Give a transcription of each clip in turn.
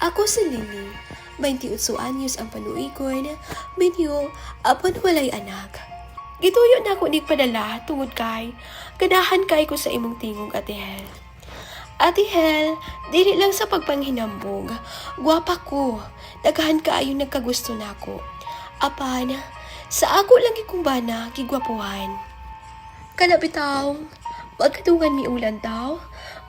Ako si Lily, 28 anyos ang panuikon, minyo, apan walay anak. Gituyo na ako padala tungod kay, ganahan kay ko sa imong tingog, Ate Hel. Ate Hel, dili lang sa pagpanghinambog, gwapa ko, daghan kaayo nagkagusto nako. Apan, sa ako lang ikumbana, gigwapuhan. Kana bitaw, magkadungan mi ulan daw,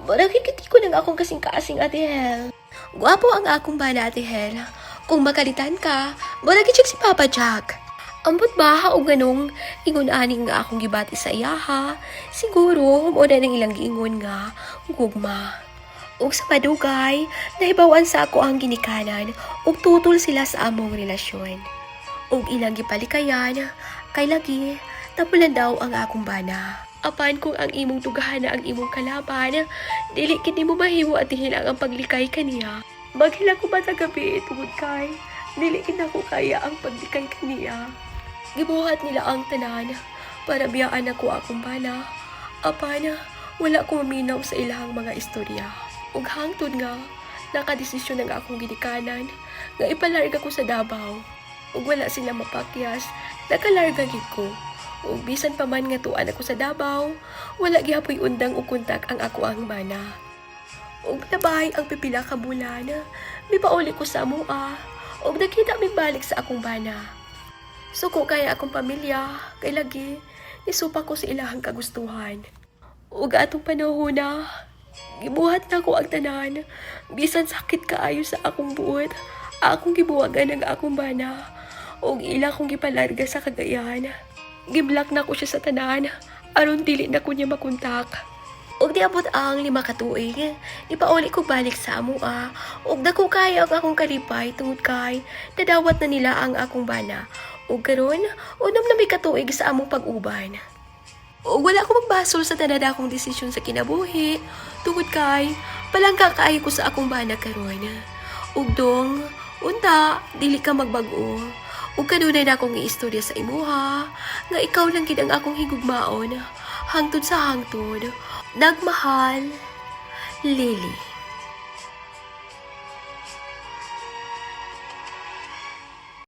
maragikiti ko ng akong kasing kaasing, Ate Hel. Gwapo ang akong bana, Ate Hel. Kung makalitan ka, maragitsik si Papa Jack. Ambot ba o ganong ingon aning nga akong gibati sa iyaha, siguro muna ng ilang giingon nga, gugma. Ug sa padugay, nahibawan sa ako ang ginikanan, ug tutol sila sa among relasyon. Ug ilang gipalikayan, kay lagi, tapulan daw ang akong bana. Apan kung ang imong tugahan na ang imong kalaban, dili kini mo mahimo at hilang ang paglikay kaniya. Maghila ko ba sa gabi tungod kay, dili kina ko kaya ang paglikay kaniya. Gibuhat nila ang tanan para biyaan ako akong bana. Apan, wala ko maminaw sa ilahang mga istorya. Ug hangtod nga, nakadesisyon ng akong ginikanan nga ipalarga ko sa Davao. Ug wala sila mapakyas, nakalarga gid ko. Ug bisan pa man nga tuan ako sa Davao, wala gihapoy undang o kontak ang ako ang bana. Ug nabay ang pipila ka bulan, mipauli ko sa amoa, ug nakita mi balik sa akong bana. Suko kaya akong pamilya, kay lagi, nisupa ko sa ilahang kagustuhan. Ug atong panahon na, gibuhat na ko ang tanan, bisan sakit kaayo sa akong buot, akong gibuwagan ang akong bana, ug ila kong gipalarga sa Cagayan. Giblak na ko siya sa tanan, aron dili na ko niya makontak. Ug diabot ang 5 ka tuig, ipauli ko balik sa amoa, ug dako kay ang akong kalipay tungod kay nadawat na nila ang akong bana. Ug karon, unom na may katuig sa among pag-uban. Ug wala ko magbasol sa tanan akong desisyon sa kinabuhi, tungod kay palangka kaayo ko sa akong bana karon. Ug dong, unta, dili ka magbago. Ug kanunay na akong iistorya sa imuha, nga ikaw lang gid ang akong higugmaon, hangtod sa hangtod. Nagmahal, Lily.